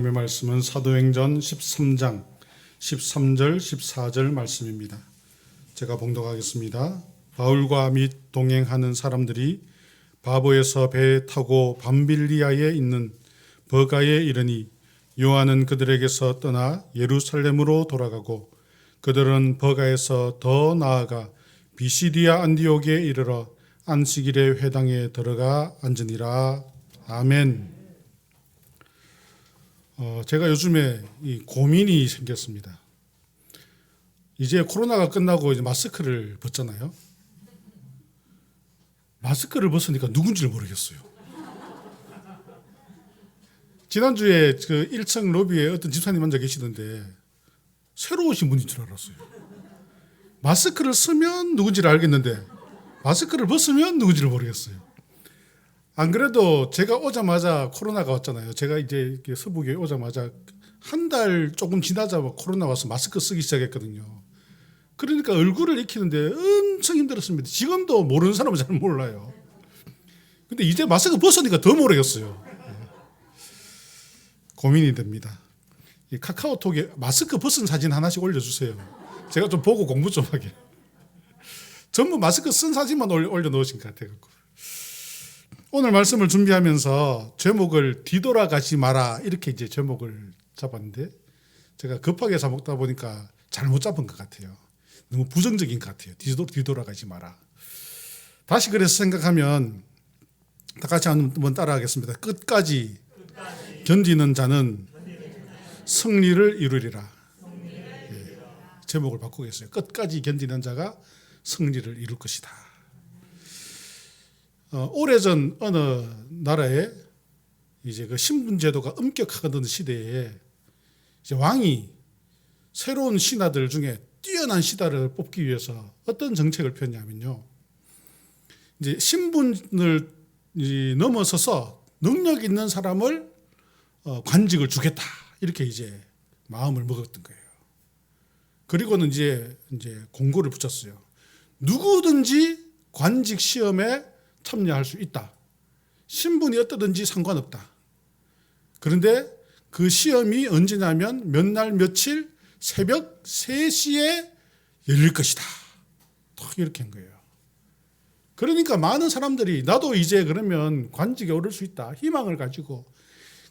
오늘 말씀은 사도행전 13장 13절 14절 말씀입니다. 제가 봉독하겠습니다. 바울과 및 동행하는 사람들이 바보에서 배에 타고 밤빌리아에 있는 버가에 이르니 요한은 그들에게서 떠나 예루살렘으로 돌아가고 그들은 버가에서 더 나아가 비시디아 안디옥에 이르러 안식일의 회당에 들어가 앉으니라. 아멘. 제가 요즘에 이 고민이 생겼습니다. 이제 코로나가 끝나고 이제 마스크를 벗잖아요. 마스크를 벗으니까 누군지를 모르겠어요. 지난주에 그 1층 로비에 어떤 집사님 앉아 계시던데 새로 오신 분인 줄 알았어요. 마스크를 쓰면 누군지를 알겠는데 마스크를 벗으면 누군지를 모르겠어요. 안 그래도 제가 오자마자 코로나가 왔잖아요. 제가 이제 서부교에 오자마자 한 달 조금 지나자마자 코로나 와서 마스크 쓰기 시작했거든요. 그러니까 얼굴을 익히는데 엄청 힘들었습니다. 지금도 모르는 사람은 잘 몰라요. 근데 이제 마스크 벗으니까 더 모르겠어요. 고민이 됩니다. 이 카카오톡에 마스크 벗은 사진 하나씩 올려주세요. 제가 좀 보고 공부 좀 하게. 전부 마스크 쓴 사진만 올려놓으신 것 같아요. 오늘 말씀을 준비하면서 제목을 뒤돌아가지 마라 이렇게 이제 제목을 잡았는데 제가 급하게 잡다 보니까 잘못 잡은 것 같아요. 너무 부정적인 것 같아요. 뒤돌아가지 마라. 다시 그래서 생각하면 다 같이 한번 따라하겠습니다. 끝까지 견디는 자는 승리를 이루리라. 예, 제목을 바꾸겠어요. 끝까지 견디는 자가 승리를 이룰 것이다. 오래전 어느 나라에 이제 그 신분제도가 엄격하던 시대에 이제 왕이 새로운 신하들 중에 뛰어난 신하를 뽑기 위해서 어떤 정책을 폈냐면요. 이제 신분을 넘어서서 능력 있는 사람을 관직을 주겠다. 이렇게 이제 마음을 먹었던 거예요. 그리고는 이제 공고를 붙였어요. 누구든지 관직 시험에 참여할 수 있다. 신분이 어떠든지 상관없다. 그런데 그 시험이 언제냐면 몇 날 며칠 새벽 3시에 열릴 것이다. 딱 이렇게 한 거예요. 그러니까 많은 사람들이 나도 이제 그러면 관직에 오를 수 있다. 희망을 가지고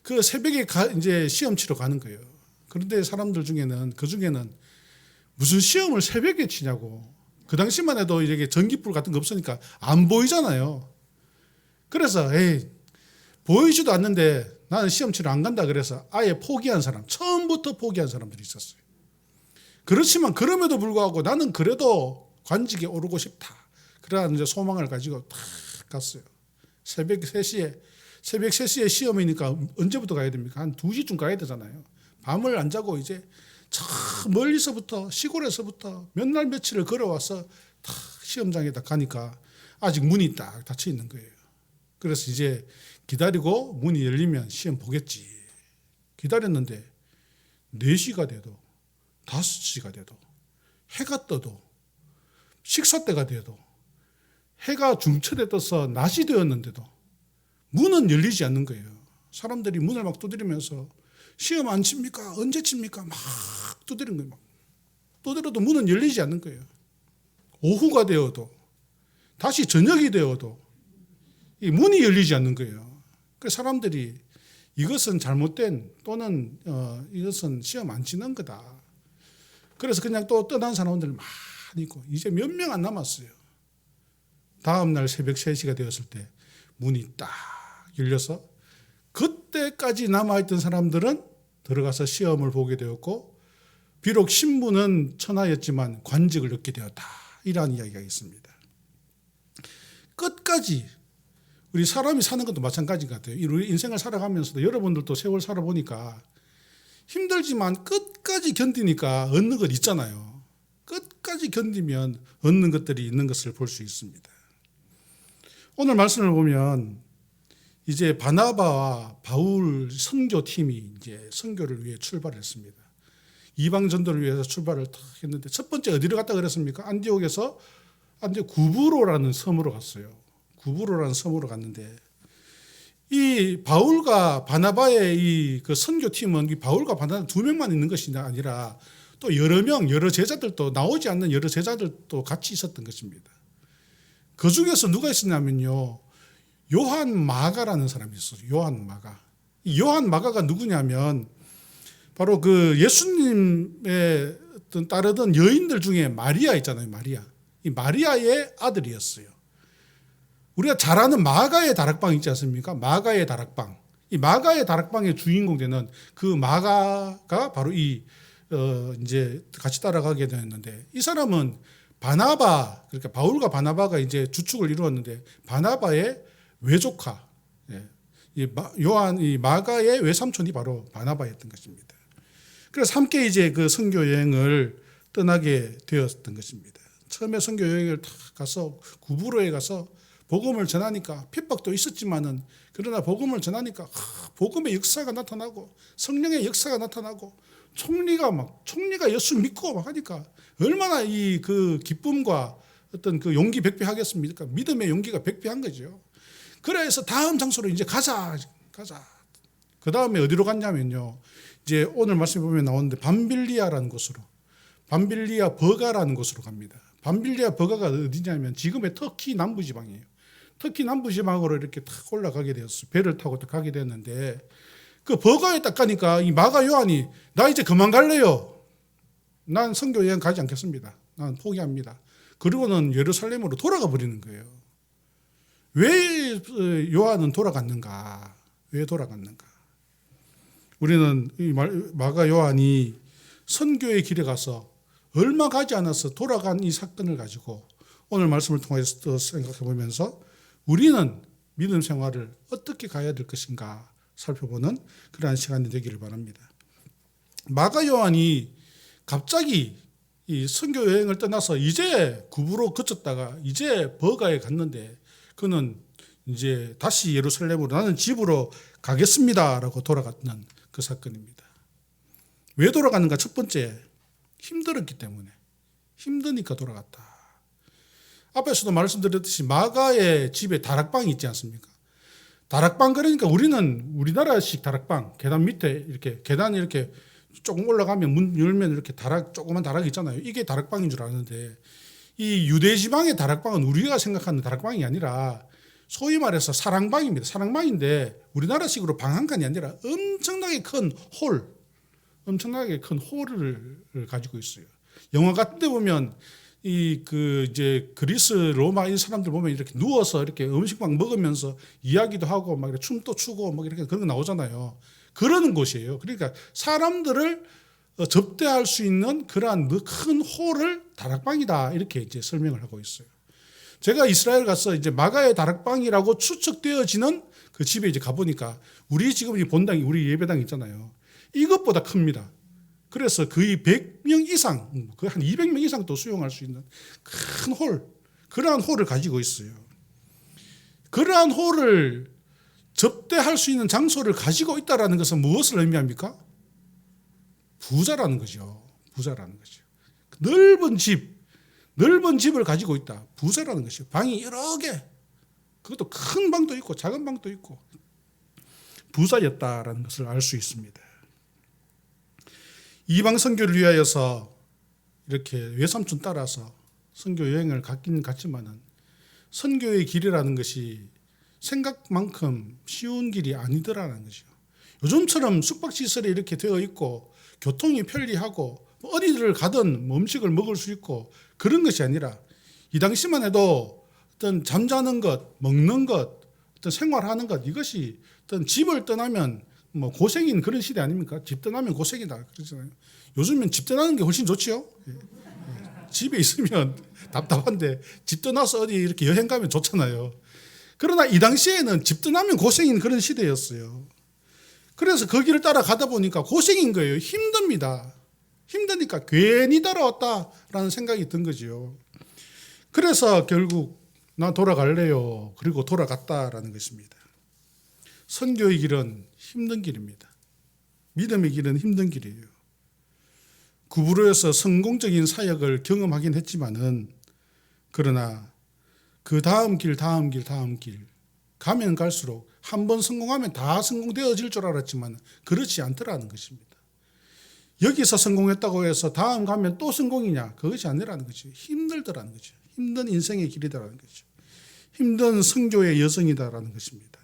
그 새벽에 이제 시험 치러 가는 거예요. 그런데 사람들 중에는 무슨 시험을 새벽에 치냐고. 그 당시만 해도 이렇게 전기불 같은 거 없으니까 안 보이잖아요. 그래서 보이지도 않는데 나는 시험 치러 안 간다 그래서 아예 포기한 사람, 처음부터 포기한 사람들이 있었어요. 그렇지만 그럼에도 불구하고 나는 그래도 관직에 오르고 싶다. 그러한 이제 소망을 가지고 탁 갔어요. 새벽 3시에 시험이니까 언제부터 가야 됩니까? 한 2시쯤 가야 되잖아요. 밤을 안 자고 이제 저 멀리서부터 시골에서부터 몇 날 며칠을 걸어와서 다 시험장에다 가니까 아직 문이 딱 닫혀 있는 거예요. 그래서 이제 기다리고 문이 열리면 시험 보겠지. 기다렸는데 4시가 돼도 5시가 돼도 해가 떠도 식사 때가 돼도 해가 중천에 떠서 낮이 되었는데도 문은 열리지 않는 거예요. 사람들이 문을 막 두드리면서 시험 안 칩니까? 언제 칩니까? 막 두드리는 거예요. 막 두드려도 문은 열리지 않는 거예요. 오후가 되어도 다시 저녁이 되어도 이 문이 열리지 않는 거예요. 그래서 사람들이 이것은 잘못된 또는 이것은 시험 안 치는 거다. 그래서 그냥 또 떠난 사람들 많이 있고 이제 몇 명 안 남았어요. 다음 날 새벽 3시가 되었을 때 문이 딱 열려서 그때까지 남아있던 사람들은 들어가서 시험을 보게 되었고 비록 신분은 천하였지만 관직을 얻게 되었다. 이러한 이야기가 있습니다. 끝까지 우리 사람이 사는 것도 마찬가지인 것 같아요. 우리 인생을 살아가면서도 여러분들도 세월 살아보니까 힘들지만 끝까지 견디니까 얻는 것 있잖아요. 끝까지 견디면 얻는 것들이 있는 것을 볼 수 있습니다. 오늘 말씀을 보면 이제 바나바와 바울 선교팀이 이제 선교를 위해 출발했습니다. 이방 전도를 위해서 출발을 탁 했는데 첫 번째 어디로 갔다 그랬습니까? 안디옥에서 구브로라는 섬으로 갔어요. 구브로라는 섬으로 갔는데 이 바울과 바나바의 이 그 선교팀은 이 바울과 바나바 두 명만 있는 것이 아니라 또 여러 명, 여러 제자들도 나오지 않는 여러 제자들도 같이 있었던 것입니다. 그 중에서 누가 있었냐면요. 요한 마가라는 사람이 있었어요. 요한 마가. 이 요한 마가가 누구냐면 바로 그 예수님의 어떤 따르던 여인들 중에 마리아 있잖아요. 마리아. 이 마리아의 아들이었어요. 우리가 잘 아는 마가의 다락방 있지 않습니까? 마가의 다락방. 이 마가의 다락방의 주인공 되는 그 마가가 바로 이제 같이 따라가게 되었는데 이 사람은 바나바, 그러니까 바울과 바나바가 이제 주축을 이루었는데 바나바의 외조카, 이 마가의 외삼촌이 바로 바나바였던 것입니다. 그래서 함께 이제 그 선교 여행을 떠나게 되었던 것입니다. 처음에 선교 여행을 다 가서 구부로에 가서 복음을 전하니까 핍박도 있었지만은 그러나 복음을 전하니까 복음의 역사가 나타나고 성령의 역사가 나타나고 총리가 예수 믿고 막 하니까 얼마나 이 그 기쁨과 어떤 그 용기 백배하겠습니까? 믿음의 용기가 백배한 거죠. 그래서 다음 장소로 이제 가자. 그 다음에 어디로 갔냐면요. 이제 오늘 말씀 보면 나오는데 밤빌리아라는 곳으로, 밤빌리아 버가라는 곳으로 갑니다. 밤빌리아 버가가 어디냐면 지금의 터키 남부지방이에요. 터키 남부지방으로 이렇게 탁 올라가게 되었어요. 배를 타고 딱 가게 됐는데 그 버가에 딱 가니까 이 마가 요한이 나 이제 그만 갈래요. 난 선교 여행 가지 않겠습니다. 난 포기합니다. 그리고는 예루살렘으로 돌아가 버리는 거예요. 왜 요한은 돌아갔는가? 왜 돌아갔는가? 우리는 이 마가 요한이 선교의 길에 가서 얼마 가지 않아서 돌아간 이 사건을 가지고 오늘 말씀을 통해서 생각해 보면서 우리는 믿음 생활을 어떻게 가야 될 것인가 살펴보는 그러한 시간이 되기를 바랍니다. 마가 요한이 갑자기 이 선교 여행을 떠나서 이제 구부로 거쳤다가 이제 버가에 갔는데 그는 이제 다시 예루살렘으로 나는 집으로 가겠습니다라고 돌아갔는 그 사건입니다. 왜 돌아가는가? 첫 번째, 힘들었기 때문에. 힘드니까 돌아갔다. 앞에서도 말씀드렸듯이 마가의 집에 다락방이 있지 않습니까? 다락방, 그러니까 우리는 우리나라식 다락방, 계단 밑에 이렇게 계단이 이렇게 조금 올라가면 문 열면 이렇게 조그만 다락이 있잖아요. 이게 다락방인 줄 아는데 이 유대 지방의 다락방은 우리가 생각하는 다락방이 아니라 소위 말해서 사랑방입니다. 사랑방인데 우리나라식으로 방 한 칸이 아니라 엄청나게 큰 홀을 가지고 있어요. 영화 같은 데 보면 이제 그리스 로마 이 사람들 보면 이렇게 누워서 이렇게 음식 막 먹으면서 이야기도 하고 막 이렇게 춤도 추고 막 이렇게 그런 거 나오잖아요. 그러는 곳이에요. 그러니까 사람들을 접대할 수 있는 그러한 큰 홀을 다락방이다 이렇게 이제 설명을 하고 있어요. 제가 이스라엘 가서 이제 마가의 다락방이라고 추측되어지는 그 집에 이제 가보니까 우리 지금 이 본당이 우리 예배당 있잖아요. 이것보다 큽니다. 그래서 거의 100명 이상, 거의 한 200명 이상 또 수용할 수 있는 큰 홀, 그러한 홀을 가지고 있어요. 그러한 홀을 접대할 수 있는 장소를 가지고 있다는 것은 무엇을 의미합니까? 부자라는 거죠. 부자라는 거죠. 넓은 집을 가지고 있다. 부자라는 것이요. 방이 여러 개. 그것도 큰 방도 있고 작은 방도 있고 부자였다라는 것을 알 수 있습니다. 이방 선교를 위하여서 이렇게 외삼촌 따라서 선교 여행을 갔긴 갔지만은 선교의 길이라는 것이 생각만큼 쉬운 길이 아니더라는 거죠. 요즘처럼 숙박시설이 이렇게 되어 있고 교통이 편리하고 어디를 가든 음식을 먹을 수 있고 그런 것이 아니라 이 당시만 해도 어떤 잠자는 것, 먹는 것, 어떤 생활하는 것 이것이 어떤 집을 떠나면 뭐 고생인 그런 시대 아닙니까? 집 떠나면 고생이다 그러잖아요. 요즘엔 집 떠나는 게 훨씬 좋지요. 집에 있으면 답답한데 집 떠나서 어디 이렇게 여행 가면 좋잖아요. 그러나 이 당시에는 집 떠나면 고생인 그런 시대였어요. 그래서 그 길을 따라가다 보니까 고생인 거예요. 힘듭니다. 힘드니까 괜히 따라왔다라는 생각이 든 거죠. 그래서 결국 나 돌아갈래요. 그리고 돌아갔다라는 것입니다. 선교의 길은 힘든 길입니다. 믿음의 길은 힘든 길이에요. 구부로에서 성공적인 사역을 경험하긴 했지만은 그러나 그 다음 길 가면 갈수록 한 번 성공하면 다 성공되어질 줄 알았지만 그렇지 않더라는 것입니다. 여기서 성공했다고 해서 다음 가면 또 성공이냐? 그것이 아니라는 거죠. 힘들더라는 거죠. 힘든 인생의 길이다라는 거죠. 힘든 선교의 여정이다라는 것입니다.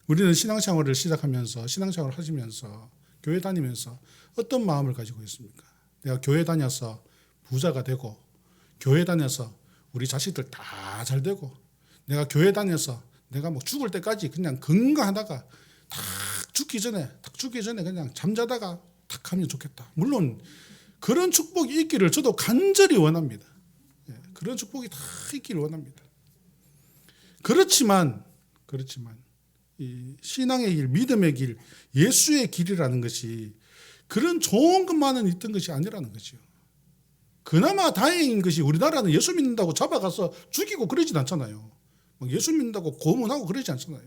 우리는 신앙생활을 시작하면서, 신앙생활을 하시면서, 교회 다니면서 어떤 마음을 가지고 있습니까? 내가 교회 다녀서 부자가 되고, 교회 다녀서 우리 자식들 다 잘 되고, 내가 교회 다녀서 내가 뭐 죽을 때까지 그냥 건강하다가 딱 죽기 전에 그냥 잠자다가 탁 하면 좋겠다. 물론 그런 축복이 있기를 저도 간절히 원합니다. 그런 축복이 다 있기를 원합니다. 그렇지만 이 신앙의 길, 믿음의 길, 예수의 길이라는 것이 그런 좋은 것만은 있던 것이 아니라는 거죠. 그나마 다행인 것이 우리나라는 예수 믿는다고 잡아가서 죽이고 그러진 않잖아요. 예수 믿는다고 고문하고 그러지 않잖아요.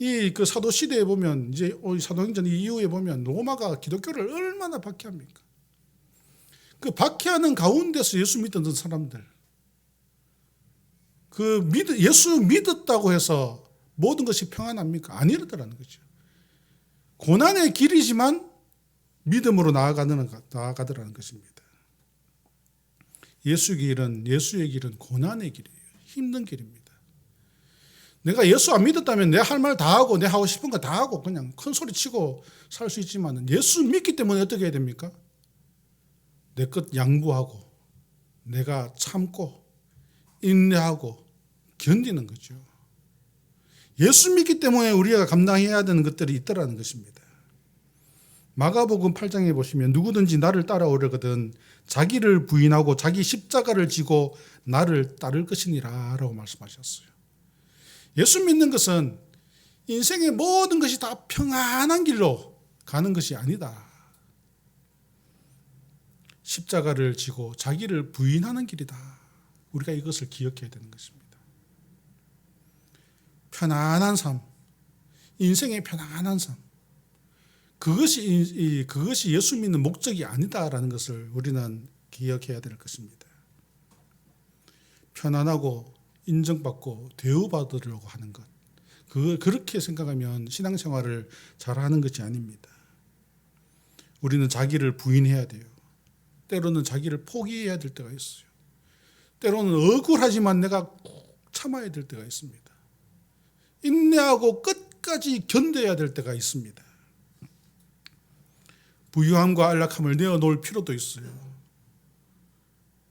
이 그 사도 시대에 보면 이제 사도행전 이후에 보면 로마가 기독교를 얼마나 박해합니까? 그 박해하는 가운데서 예수 믿던 사람들, 예수 믿었다고 해서 모든 것이 평안합니까? 아니더라는 거죠. 고난의 길이지만 믿음으로 나아가더라는 것입니다. 예수의 길은 고난의 길이에요. 힘든 길입니다. 내가 예수 안 믿었다면 내 할 말 다 하고 내 하고 싶은 거 다 하고 그냥 큰 소리 치고 살 수 있지만 예수 믿기 때문에 어떻게 해야 됩니까? 내 것 양보하고 내가 참고 인내하고 견디는 거죠. 예수 믿기 때문에 우리가 감당해야 되는 것들이 있더라는 것입니다. 마가복음 8장에 보시면 누구든지 나를 따라오려거든 자기를 부인하고 자기 십자가를 지고 나를 따를 것이니라 라고 말씀하셨어요. 예수 믿는 것은 인생의 모든 것이 다 평안한 길로 가는 것이 아니다. 십자가를 지고 자기를 부인하는 길이다. 우리가 이것을 기억해야 되는 것입니다. 편안한 삶, 인생의 편안한 삶. 그것이 예수 믿는 목적이 아니다라는 것을 우리는 기억해야 될 것입니다. 편안하고 인정받고 대우받으려고 하는 것. 그렇게 생각하면 신앙생활을 잘하는 것이 아닙니다. 우리는 자기를 부인해야 돼요. 때로는 자기를 포기해야 될 때가 있어요. 때로는 억울하지만 내가 꼭 참아야 될 때가 있습니다. 인내하고 끝까지 견뎌야 될 때가 있습니다. 부유함과 안락함을 내어놓을 필요도 있어요.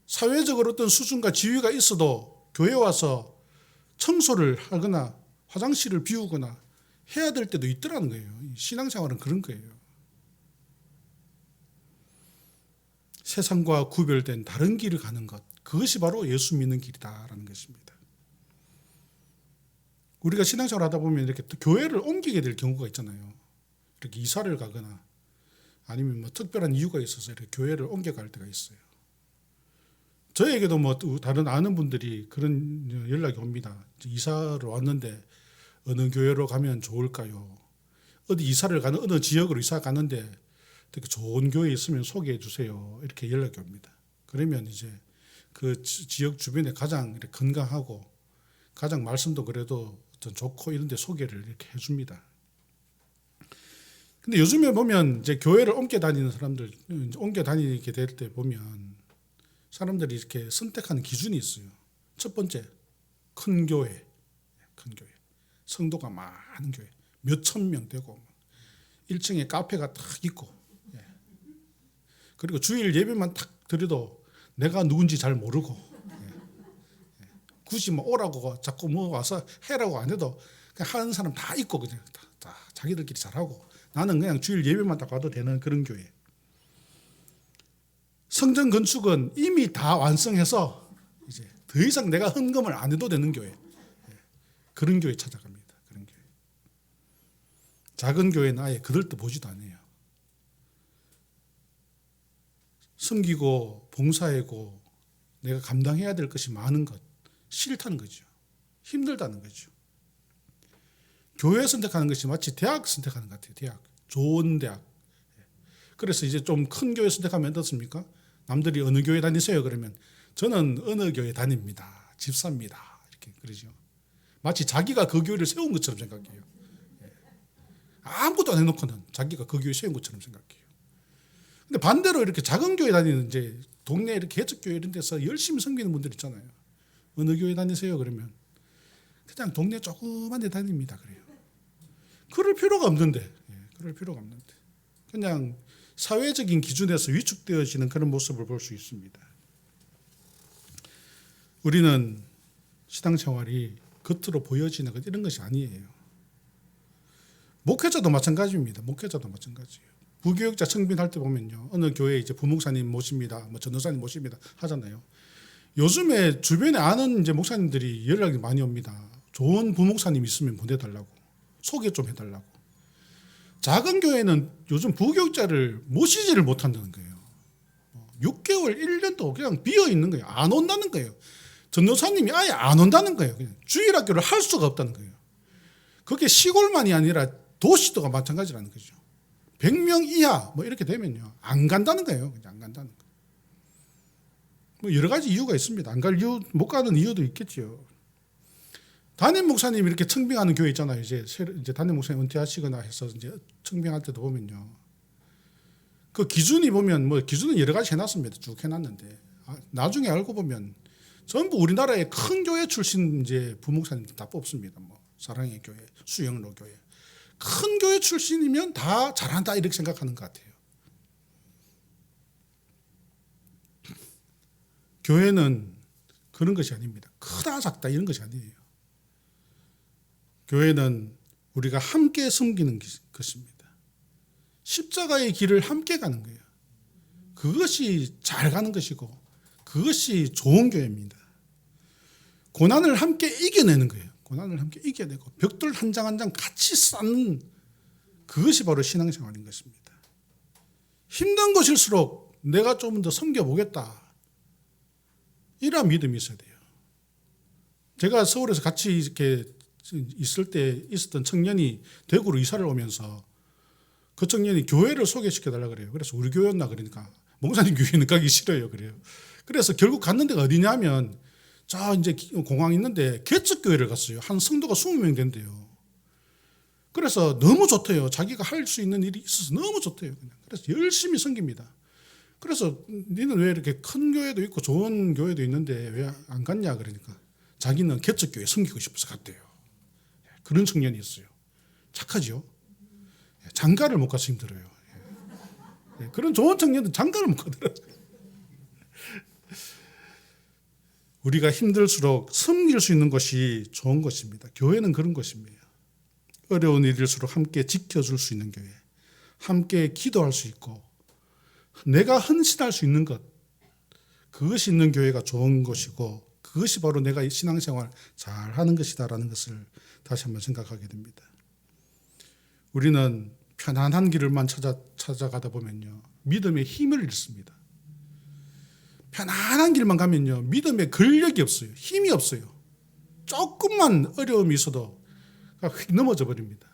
사회적으로 어떤 수준과 지위가 있어도 교회 와서 청소를 하거나 화장실을 비우거나 해야 될 때도 있더라는 거예요. 신앙생활은 그런 거예요. 세상과 구별된 다른 길을 가는 것, 그것이 바로 예수 믿는 길이다라는 것입니다. 우리가 신앙생활 하다 보면 이렇게 교회를 옮기게 될 경우가 있잖아요. 이렇게 이사를 가거나 아니면 뭐 특별한 이유가 있어서 이렇게 교회를 옮겨갈 때가 있어요. 저에게도 뭐 다른 아는 분들이 그런 연락이 옵니다. 이사를 왔는데 어느 교회로 가면 좋을까요? 어디 이사를 가는 어느 지역으로 이사 가는데 되게 좋은 교회 있으면 소개해 주세요. 이렇게 연락이 옵니다. 그러면 이제 그 지역 주변에 가장 이렇게 건강하고 가장 말씀도 그래도 어떤 좋고 이런 데 소개를 이렇게 해줍니다. 근데 요즘에 보면 이제 교회를 옮겨 다니는 사람들, 옮겨 다니게 될 때 보면 사람들이 이렇게 선택하는 기준이 있어요. 첫 번째, 큰 교회. 성도가 많은 교회. 몇천 명 되고 1층에 카페가 딱 있고 그리고 주일 예배만 딱 드려도 내가 누군지 잘 모르고 굳이 뭐 오라고 자꾸 뭐 와서 해라고 안 해도 그냥 하는 사람 다 있고 그냥 다 자기들끼리 잘하고 나는 그냥 주일 예배만 딱 와도 되는 그런 교회. 성전 건축은 이미 다 완성해서 이제 더 이상 내가 헌금을 안 해도 되는 교회. 그런 교회 찾아갑니다. 그런 교회. 작은 교회는 아예 그들도 보지도 않아요. 섬기고 봉사하고 내가 감당해야 될 것이 많은 것 싫다는 거죠. 힘들다는 거죠. 교회 선택하는 것이 마치 대학 선택하는 것 같아요. 대학. 좋은 대학. 그래서 이제 좀 큰 교회 선택하면 어떻습니까? 남들이 어느 교회 다니세요? 그러면 저는 어느 교회 다닙니다. 집사입니다. 이렇게 그러죠. 마치 자기가 그 교회를 세운 것처럼 생각해요. 아무것도 안 해놓고는 자기가 그 교회 세운 것처럼 생각해요. 근데 반대로 이렇게 작은 교회 다니는 이제 동네 이렇게 개척교회 이런 데서 열심히 섬기는 분들 있잖아요. 어느 교회 다니세요? 그러면 그냥 동네 조그만 데 다닙니다. 그래요. 그럴 필요가 없는데, 그럴 필요가 없는데. 그냥 사회적인 기준에서 위축되어지는 그런 모습을 볼 수 있습니다. 우리는 신앙생활이 겉으로 보여지는 것 이런 것이 아니에요. 목회자도 마찬가지입니다. 목회자도 마찬가지예요. 부교육자 청빙할 때 보면요, 어느 교회 이제 부목사님 모십니다, 뭐 전도사님 모십니다 하잖아요. 요즘에 주변에 아는 이제 목사님들이 연락이 많이 옵니다. 좋은 부목사님 있으면 보내달라고, 소개 좀 해달라고. 작은 교회는 요즘 부교육자를 모시지를 못한다는 거예요. 6개월, 1년도 그냥 비어 있는 거예요. 안 온다는 거예요. 전도사님이 아예 안 온다는 거예요. 그냥 주일학교를 할 수가 없다는 거예요. 그게 시골만이 아니라 도시도가 마찬가지라는 거죠. 100명 이하 뭐 이렇게 되면요, 안 간다는 거예요. 그냥 안 간다는 거예요. 뭐 여러 가지 이유가 있습니다. 안 갈 이유, 못 가는 이유도 있겠죠. 담임 목사님 이렇게 청빙하는 교회 있잖아요. 이제 담임 목사님 은퇴하시거나 해서 이제 청빙할 때도 보면요, 그 기준이 보면 뭐 기준은 여러 가지 해놨습니다. 쭉 해놨는데 나중에 알고 보면 전부 우리나라의 큰 교회 출신 이제 부목사님들 다 뽑습니다. 뭐 사랑의 교회, 수영로 교회, 큰 교회 출신이면 다 잘한다 이렇게 생각하는 것 같아요. 교회는 그런 것이 아닙니다. 크다 작다 이런 것이 아니에요. 교회는 우리가 함께 섬기는 것입니다. 십자가의 길을 함께 가는 거예요. 그것이 잘 가는 것이고 그것이 좋은 교회입니다. 고난을 함께 이겨내는 거예요. 고난을 함께 이겨내고 벽돌 한 장 한 장 같이 쌓는 그것이 바로 신앙생활인 것입니다. 힘든 것일수록 내가 좀 더 섬겨보겠다, 이런 믿음이 있어야 돼요. 제가 서울에서 같이 이렇게 있을 때 있었던 청년이 대구로 이사를 오면서 그 청년이 교회를 소개시켜달라 그래요. 그래서 우리 교회였나 그러니까 목사님 교회는 가기 싫어요 그래요. 그래서 결국 갔는 데가 어디냐면 자 이제 공항 있는데 개척교회를 갔어요. 한 성도가 20명 된대요. 그래서 너무 좋대요. 자기가 할 수 있는 일이 있어서 너무 좋대요. 그래서 열심히 섬깁니다. 그래서 너는 왜 이렇게 큰 교회도 있고 좋은 교회도 있는데 왜 안 갔냐 그러니까 자기는 개척교회 섬기고 싶어서 갔대요. 그런 청년이 있어요. 착하죠? 장가를 못 가서 힘들어요. 그런 좋은 청년은 장가를 못 가더라고요. 우리가 힘들수록 섬길 수 있는 것이 좋은 것입니다. 교회는 그런 것입니다. 어려운 일일수록 함께 지켜줄 수 있는 교회, 함께 기도할 수 있고 내가 헌신할 수 있는 것, 그것이 있는 교회가 좋은 것이고 그것이 바로 내가 신앙생활 잘하는 것이다라는 것을 다시 한번 생각하게 됩니다. 우리는 편안한 길을만 찾아가다 보면요, 믿음의 힘을 잃습니다. 편안한 길만 가면요, 믿음의 근력이 없어요. 힘이 없어요. 조금만 어려움이 있어도 휙 넘어져 버립니다.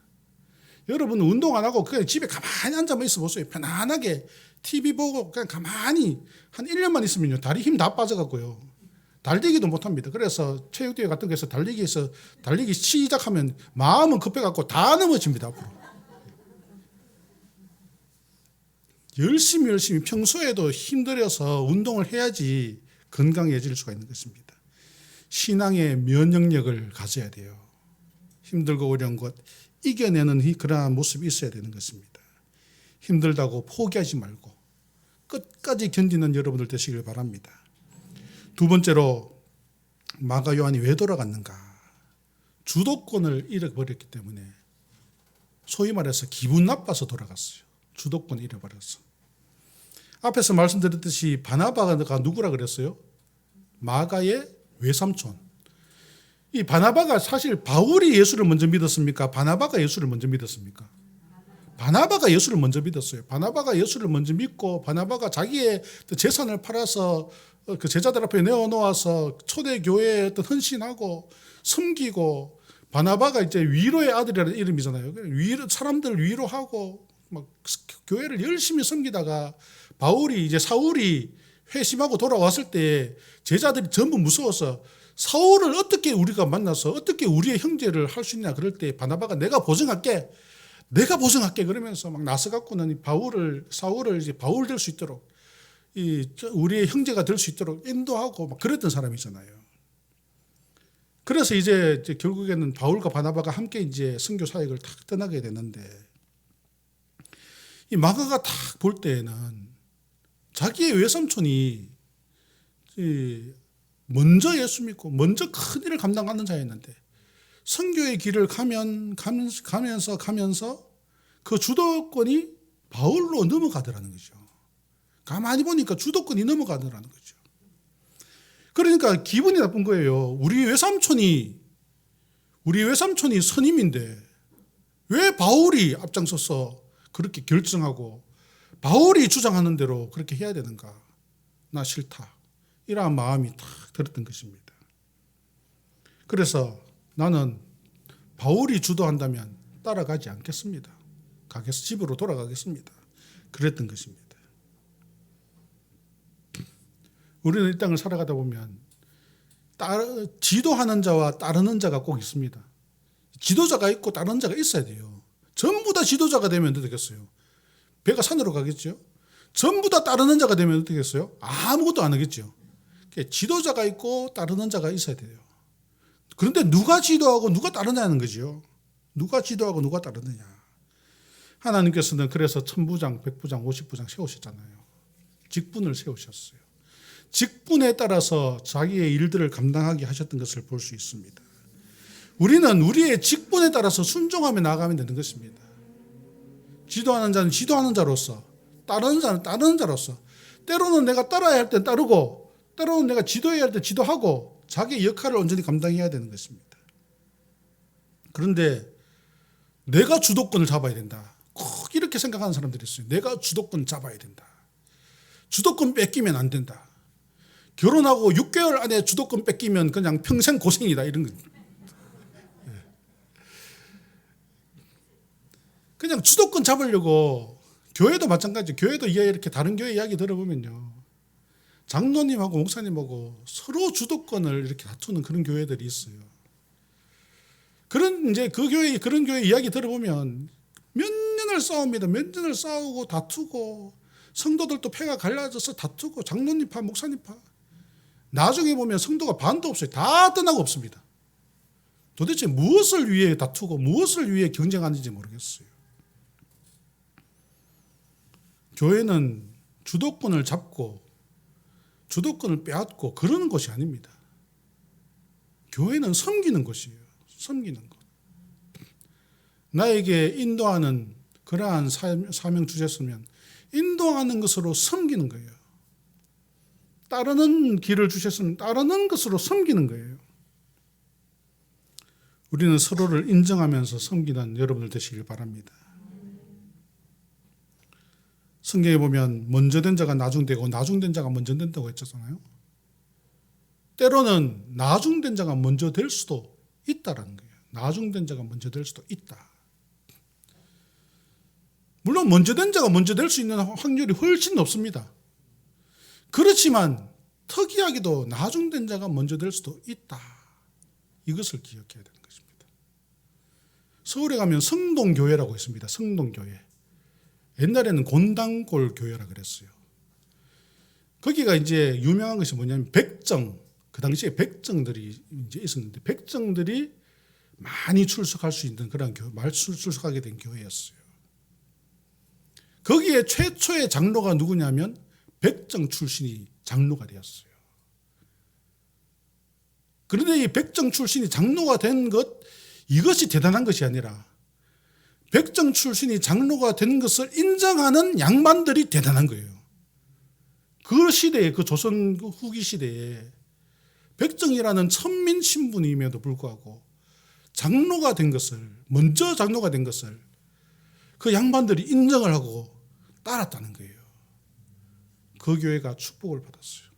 여러분 운동 안 하고 그냥 집에 가만히 앉아만 있어 보세요. 편안하게 TV 보고 그냥 가만히 한 1년만 있으면요, 다리 힘 다 빠져갖고요, 달리기도 못합니다. 그래서 체육대회 같은 거에서 달리기 시작하면 마음은 급해갖고 다 넘어집니다. 앞으로. 열심히 평소에도 힘들어서 운동을 해야지 건강해질 수가 있는 것입니다. 신앙의 면역력을 가져야 돼요. 힘들고 어려운 것 이겨내는 그러한 모습이 있어야 되는 것입니다. 힘들다고 포기하지 말고 끝까지 견디는 여러분들 되시길 바랍니다. 두 번째로 마가 요한이 왜 돌아갔는가? 주도권을 잃어버렸기 때문에, 소위 말해서 기분 나빠서 돌아갔어요. 주도권을 잃어버렸어. 앞에서 말씀드렸듯이 바나바가 누구라 그랬어요? 마가의 외삼촌. 이 바나바가 사실 바울이 예수를 먼저 믿었습니까? 바나바가 예수를 먼저 믿었습니까? 바나바가 예수를 먼저 믿었어요. 바나바가 예수를 먼저 믿고 바나바가 자기의 재산을 팔아서 그 제자들 앞에 내어놓아서 초대교회에 어떤 헌신하고 섬기고, 바나바가 이제 위로의 아들이라는 이름이잖아요. 사람들 위로하고 막 교회를 열심히 섬기다가 바울이 이제 사울이 회심하고 돌아왔을 때 제자들이 전부 무서워서 사울을 어떻게 우리가 만나서 어떻게 우리의 형제를 할 수 있냐 그럴 때 바나바가 내가 보증할게 그러면서 막 나서갖고는 사울을 이제 바울 될 수 있도록 우리의 형제가 될 수 있도록 인도하고 막 그랬던 사람이잖아요. 그래서 이제 결국에는 바울과 바나바가 함께 이제 선교 사역을 탁 떠나게 되는데, 이 마가가 탁 볼 때에는 자기의 외삼촌이 먼저 예수 믿고 먼저 큰 일을 감당하는 자였는데, 선교의 길을 가면서 그 주도권이 바울로 넘어가더라는 거죠. 가만히 보니까 주도권이 넘어가더라는 거죠. 그러니까 기분이 나쁜 거예요. 우리 외삼촌이 선임인데 왜 바울이 앞장서서 그렇게 결정하고 바울이 주장하는 대로 그렇게 해야 되는가? 나 싫다. 이러한 마음이 탁 들었던 것입니다. 그래서 나는 바울이 주도한다면 따라가지 않겠습니다. 집으로 돌아가겠습니다. 그랬던 것입니다. 우리는 이 땅을 살아가다 보면 지도하는 자와 따르는 자가 꼭 있습니다. 지도자가 있고 따르는 자가 있어야 돼요. 전부 다 지도자가 되면 어떻게 되겠어요? 배가 산으로 가겠죠? 전부 다 따르는 자가 되면 어떻게 되겠어요? 아무것도 안 하겠죠. 지도자가 있고 따르는 자가 있어야 돼요. 그런데 누가 지도하고 누가 따르냐는 거죠. 누가 지도하고 누가 따르느냐. 하나님께서는 그래서 1000부장, 100부장, 50부장 세우셨잖아요. 직분을 세우셨어요. 직분에 따라서 자기의 일들을 감당하게 하셨던 것을 볼 수 있습니다. 우리는 우리의 직분에 따라서 순종하며 나아가면 되는 것입니다. 지도하는 자는 지도하는 자로서, 따르는 자는 따르는 자로서, 때로는 내가 따라야 할 때 따르고, 때로는 내가 지도해야 할 때 지도하고, 자기의 역할을 온전히 감당해야 되는 것입니다. 그런데 내가 주도권을 잡아야 된다. 꼭 이렇게 생각하는 사람들이 있어요. 내가 주도권 잡아야 된다. 주도권 뺏기면 안 된다. 결혼하고 6개월 안에 주도권 뺏기면 그냥 평생 고생이다. 이런 거. 그냥 주도권 잡으려고, 교회도 마찬가지예요. 교회도 이렇게 다른 교회 이야기 들어보면요, 장로님하고 목사님하고 서로 주도권을 이렇게 다투는 그런 교회들이 있어요. 그런 교회 이야기 들어보면 몇 년을 싸웁니다. 몇 년을 싸우고 다투고, 성도들도 패가 갈라져서 다투고, 장로님파, 목사님파. 나중에 보면 성도가 반도 없어요. 다 떠나고 없습니다. 도대체 무엇을 위해 다투고 무엇을 위해 경쟁하는지 모르겠어요. 교회는 주도권을 잡고 주도권을 빼앗고 그러는 것이 아닙니다. 교회는 섬기는 것이에요. 섬기는 것. 나에게 인도하는 그러한 사명 주셨으면 인도하는 것으로 섬기는 거예요. 따르는 길을 주셨으면 따르는 것으로 섬기는 거예요. 우리는 서로를 인정하면서 섬기는 여러분들 되시길 바랍니다. 성경에 보면 먼저 된 자가 나중되고 나중된 자가 먼저 된다고 했잖아요. 때로는 나중된 자가 먼저 될 수도 있다라는 거예요. 나중된 자가 먼저 될 수도 있다. 물론 먼저 된 자가 먼저 될 수 있는 확률이 훨씬 높습니다. 그렇지만 특이하게도 나중된 자가 먼저 될 수도 있다. 이것을 기억해야 되는 것입니다. 서울에 가면 성동교회라고 있습니다. 성동교회. 옛날에는 곤당골 교회라 그랬어요. 거기가 이제 유명한 것이 뭐냐면 백정, 그 당시에 백정들이 이제 있었는데 백정들이 많이 출석할 수 있는 그런 출석하게 된 교회였어요. 거기에 최초의 장로가 누구냐면 백정 출신이 장로가 되었어요. 그런데 이 백정 출신이 장로가 된 것, 이것이 대단한 것이 아니라 백정 출신이 장로가 된 것을 인정하는 양반들이 대단한 거예요. 그 시대에, 그 조선 후기 시대에 백정이라는 천민 신분임에도 불구하고 장로가 된 것을, 먼저 장로가 된 것을 그 양반들이 인정을 하고 따랐다는 거예요. 그 교회가 축복을 받았어요.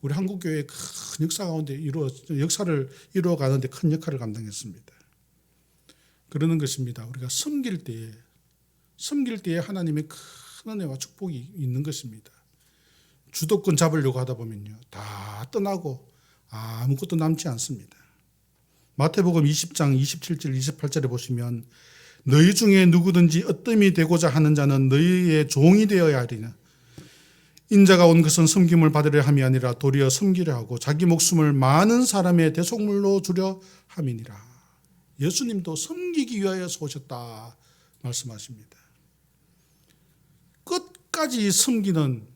우리 한국교회의 큰 역사 가운데 역사를 이루어가는데 큰 역할을 감당했습니다. 그러는 것입니다. 우리가 섬길 때에 하나님의 큰 은혜와 축복이 있는 것입니다. 주도권 잡으려고 하다 보면요, 다 떠나고 아무것도 남지 않습니다. 마태복음 20장 27절 28절에 보시면 너희 중에 누구든지 어뜸이 되고자 하는 자는 너희의 종이 되어야 하리라. 인자가 온 것은 섬김을 받으려 함이 아니라 도리어 섬기려 하고 자기 목숨을 많은 사람의 대속물로 주려 함이니라. 예수님도 섬기기 위하여서 오셨다 말씀하십니다. 끝까지 섬기는,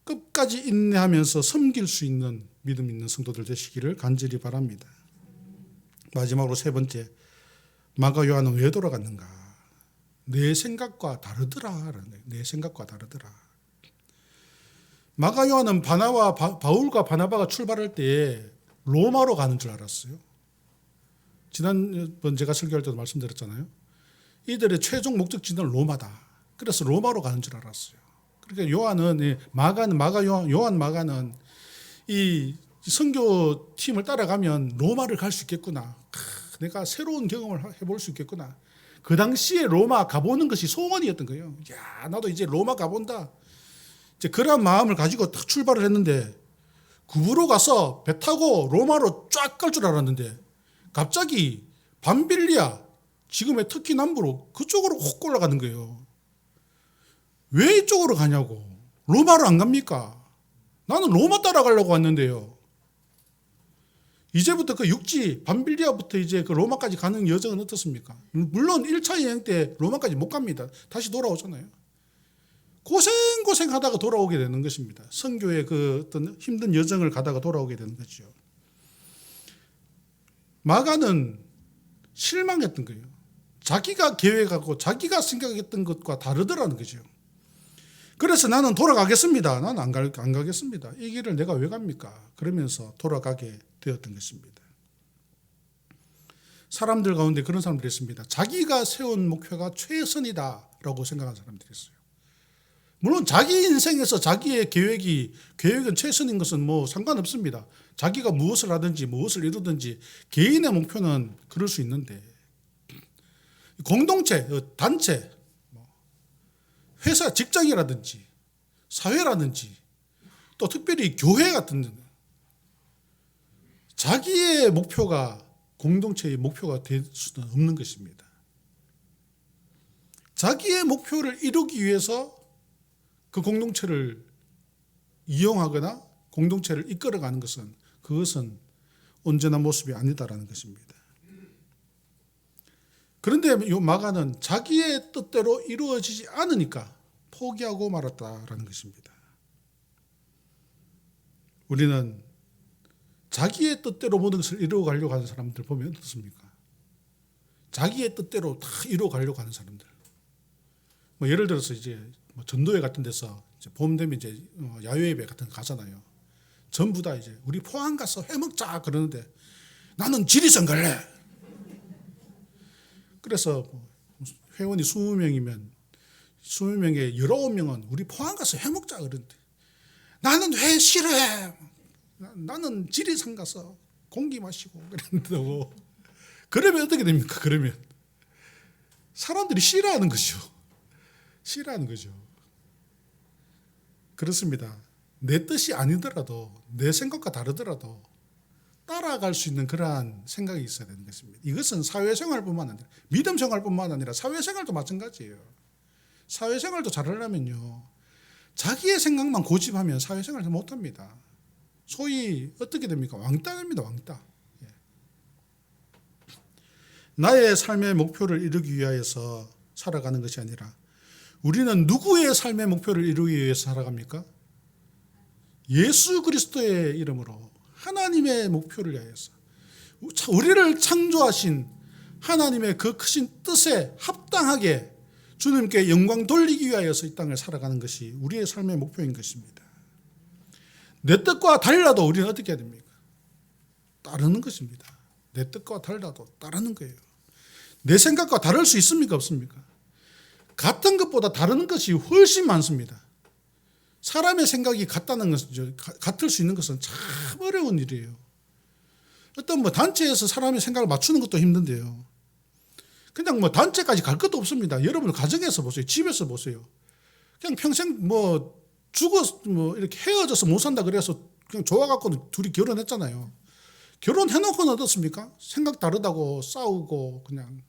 끝까지 인내하면서 섬길 수 있는 믿음 있는 성도들 되시기를 간절히 바랍니다. 마지막으로 세 번째, 마가 요한은 왜 돌아갔는가? 내 생각과 다르더라. 내 생각과 다르더라. 마가 요한은 바울과 바나바가 출발할 때 로마로 가는 줄 알았어요. 지난번 제가 설교할 때도 말씀드렸잖아요. 이들의 최종 목적지는 로마다. 그래서 로마로 가는 줄 알았어요. 그러니까 요한은 마가는 이 선교팀을 따라가면 로마를 갈 수 있겠구나. 내가 새로운 경험을 해볼 수 있겠구나. 그 당시에 로마 가보는 것이 소원이었던 거예요. 야, 나도 이제 로마 가본다. 이제 그런 마음을 가지고 딱 출발을 했는데 구부로 가서 배 타고 로마로 쫙 갈 줄 알았는데 갑자기 밤빌리아, 지금의 터키 남부로 그쪽으로 확 올라가는 거예요. 왜 이쪽으로 가냐고. 로마로 안 갑니까? 나는 로마 따라가려고 왔는데요. 이제부터 그 육지 밤빌리아부터 이제 그 로마까지 가는 여정은 어떻습니까? 물론 1차 여행 때 로마까지 못 갑니다. 다시 돌아오잖아요. 고생 하다가 돌아오게 되는 것입니다. 선교의 그 어떤 힘든 여정을 가다가 돌아오게 되는 거죠. 마가는 실망했던 거예요. 자기가 계획하고 자기가 생각했던 것과 다르더라는 거죠. 그래서 나는 돌아가겠습니다. 나는 안 가겠습니다. 이 길을 내가 왜 갑니까? 그러면서 돌아가게 되었던 것입니다. 사람들 가운데 그런 사람들이 있습니다. 자기가 세운 목표가 최선이다라고 생각하는 사람들이 있어요. 물론 자기 인생에서 자기의 계획은 최선인 것은 뭐 상관없습니다. 자기가 무엇을 하든지 무엇을 이루든지 개인의 목표는 그럴 수 있는데 공동체, 단체, 회사, 직장이라든지 사회라든지 또 특별히 교회 같은 데는 자기의 목표가 공동체의 목표가 될 수는 없는 것입니다. 자기의 목표를 이루기 위해서 그 공동체를 이용하거나 공동체를 이끌어가는 그것은 온전한 모습이 아니다라는 것입니다. 그런데 이 마가는 자기의 뜻대로 이루어지지 않으니까 포기하고 말았다라는 것입니다. 우리는 자기의 뜻대로 모든 것을 이루어가려고 하는 사람들 보면 어떻습니까? 자기의 뜻대로 다 이루어가려고 하는 사람들. 뭐 예를 들어서 이제 전도회 같은 데서 이제 봄 되면 이제 야외 예배 같은 거 가잖아요. 전부 다 이제 우리 포항 가서 회 먹자 그러는데 나는 지리산 갈래. 그래서 회원이 20명이면 20명에 19명은 우리 포항 가서 회 먹자 그러는데 나는 회 싫어해. 나는 지리산 가서 공기 마시고 그런다고. 그러면 어떻게 됩니까? 그러면 사람들이 싫어하는 거죠. 싫어하는 거죠. 그렇습니다. 내 뜻이 아니더라도 내 생각과 다르더라도 따라갈 수 있는 그러한 생각이 있어야 되는 것입니다. 이것은 사회생활뿐만 아니라 믿음 생활뿐만 아니라 사회생활도 마찬가지예요. 사회생활도 잘하려면요. 자기의 생각만 고집하면 사회생활을 못합니다. 소위 어떻게 됩니까? 왕따 됩니다. 왕따. 예. 나의 삶의 목표를 이루기 위하여서 살아가는 것이 아니라 우리는 누구의 삶의 목표를 이루기 위해서 살아갑니까? 예수 그리스도의 이름으로 하나님의 목표를 위하여서 우리를 창조하신 하나님의 그 크신 뜻에 합당하게 주님께 영광 돌리기 위하여서 이 땅을 살아가는 것이 우리의 삶의 목표인 것입니다. 내 뜻과 달라도 우리는 어떻게 해야 됩니까? 따르는 것입니다. 내 뜻과 달라도 따르는 거예요. 내 생각과 다를 수 있습니까? 없습니까? 같은 것보다 다른 것이 훨씬 많습니다. 사람의 생각이 같을 수 있는 것은 참 어려운 일이에요. 어떤 단체에서 사람의 생각을 맞추는 것도 힘든데요. 그냥 단체까지 갈 것도 없습니다. 여러분 가정에서 보세요. 집에서 보세요. 그냥 평생 이렇게 헤어져서 못 산다 그래서 그냥 좋아갖고 둘이 결혼했잖아요. 결혼해놓고는 어떻습니까? 생각 다르다고 싸우고 그냥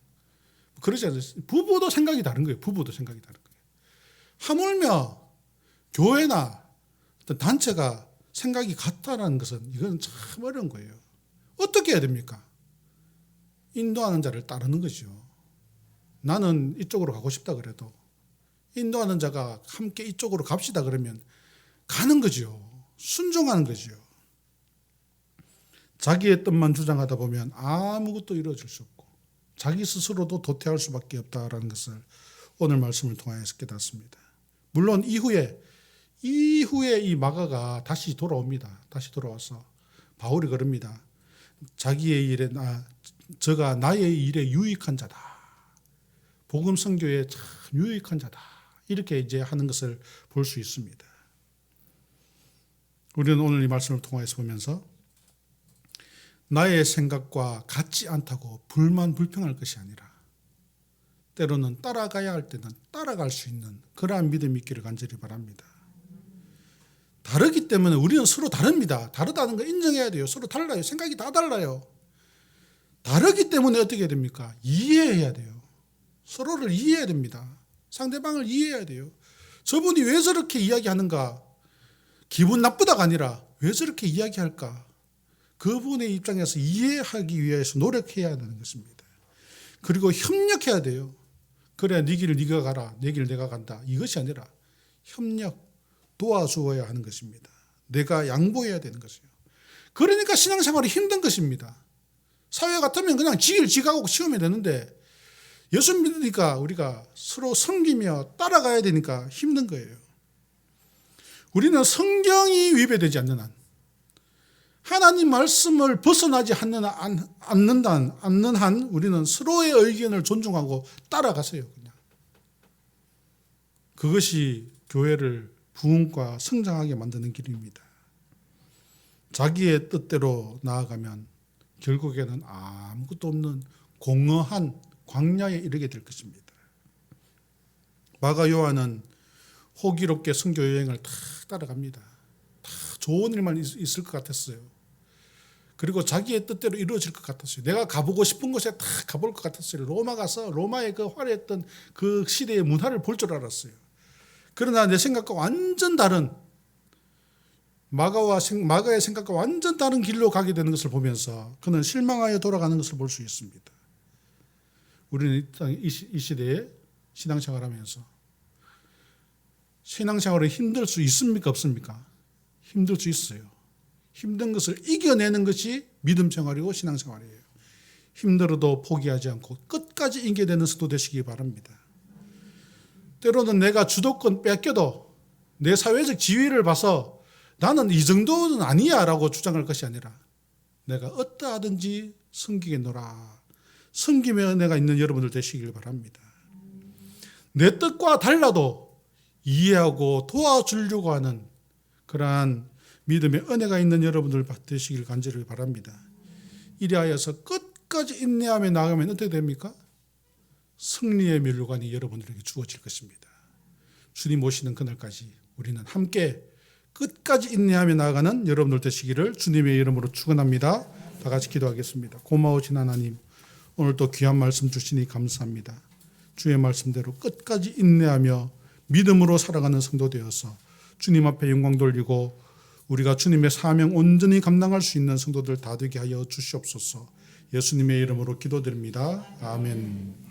그러지 않습니까? 부부도 생각이 다른 거예요. 부부도 생각이 다른 거예요. 하물며 교회나 어떤 단체가 생각이 같다라는 것은 이건 참 어려운 거예요. 어떻게 해야 됩니까? 인도하는 자를 따르는 거죠. 나는 이쪽으로 가고 싶다 그래도 인도하는 자가 함께 이쪽으로 갑시다 그러면 가는 거죠. 순종하는 거죠. 자기의 뜻만 주장하다 보면 아무것도 이루어질 수 없고 자기 스스로도 도태할 수밖에 없다라는 것을 오늘 말씀을 통해서 깨닫습니다. 물론 이후에 이 마가가 다시 돌아옵니다. 다시 돌아와서 바울이 그럽니다. 자기의 일에 저가 나의 일에 유익한 자다. 복음 선교에 참 유익한 자다. 이렇게 이제 하는 것을 볼 수 있습니다. 우리는 오늘 이 말씀을 통해서 보면서 나의 생각과 같지 않다고 불만불평할 것이 아니라 때로는 따라가야 할 때는 따라갈 수 있는 그러한 믿음이 있기를 간절히 바랍니다. 다르기 때문에 우리는 서로 다릅니다. 다르다는 거 인정해야 돼요. 서로 달라요. 생각이 다 달라요. 다르기 때문에 어떻게 해야 됩니까? 이해해야 돼요. 서로를 이해해야 됩니다. 상대방을 이해해야 돼요. 저분이 왜 저렇게 이야기하는가? 기분 나쁘다가 아니라 왜 저렇게 이야기할까? 그분의 입장에서 이해하기 위해서 노력해야 하는 것입니다. 그리고 협력해야 돼요. 그래야 네 길을 네가 가라, 내 길을 내가 간다. 이것이 아니라 협력, 도와주어야 하는 것입니다. 내가 양보해야 되는 것이에요. 그러니까 신앙생활이 힘든 것입니다. 사회 같으면 그냥 지길 지가고 치우면 되는데 예수 믿으니까 우리가 서로 섬기며 따라가야 되니까 힘든 거예요. 우리는 성경이 위배되지 않는 한, 하나님 말씀을 벗어나지 않는 한 우리는 서로의 의견을 존중하고 따라가세요. 그냥. 그것이 교회를 부흥과 성장하게 만드는 길입니다. 자기의 뜻대로 나아가면 결국에는 아무것도 없는 공허한 광야에 이르게 될 것입니다. 마가 요한은 호기롭게 선교 여행을 다 따라갑니다. 다 좋은 일만 있을 것 같았어요. 그리고 자기의 뜻대로 이루어질 것 같았어요. 내가 가보고 싶은 곳에 다 가볼 것 같았어요. 로마 가서 로마의 그 화려했던 그 시대의 문화를 볼 줄 알았어요. 그러나 내 생각과 완전 다른 마가의 생각과 완전 다른 길로 가게 되는 것을 보면서 그는 실망하여 돌아가는 것을 볼 수 있습니다. 우리는 이 시대에 신앙생활하면서 신앙생활이 힘들 수 있습니까? 없습니까? 힘들 수 있어요. 힘든 것을 이겨내는 것이 믿음 생활이고 신앙생활이에요. 힘들어도 포기하지 않고 끝까지 이겨내는 성도 되시기 바랍니다. 때로는 내가 주도권 뺏겨도 내 사회적 지위를 봐서 나는 이 정도는 아니야 라고 주장할 것이 아니라 내가 어떠하든지 섬기겠노라. 섬김의 은혜가 있는 여러분들 되시길 바랍니다. 내 뜻과 달라도 이해하고 도와주려고 하는 그러한 믿음의 은혜가 있는 여러분들 되시길 간절히 바랍니다. 이리하여서 끝까지 인내하며 나가면 어떻게 됩니까? 승리의 면류관이 여러분들에게 주어질 것입니다. 주님 오시는 그날까지 우리는 함께 끝까지 인내하며 나아가는 여러분들 되시기를 주님의 이름으로 축원합니다. 다 같이 기도하겠습니다. 고마우신 하나님, 오늘 또 귀한 말씀 주시니 감사합니다. 주의 말씀대로 끝까지 인내하며 믿음으로 살아가는 성도 되어서 주님 앞에 영광 돌리고 우리가 주님의 사명 온전히 감당할 수 있는 성도들 다 되게 하여 주시옵소서. 예수님의 이름으로 기도드립니다. 아멘.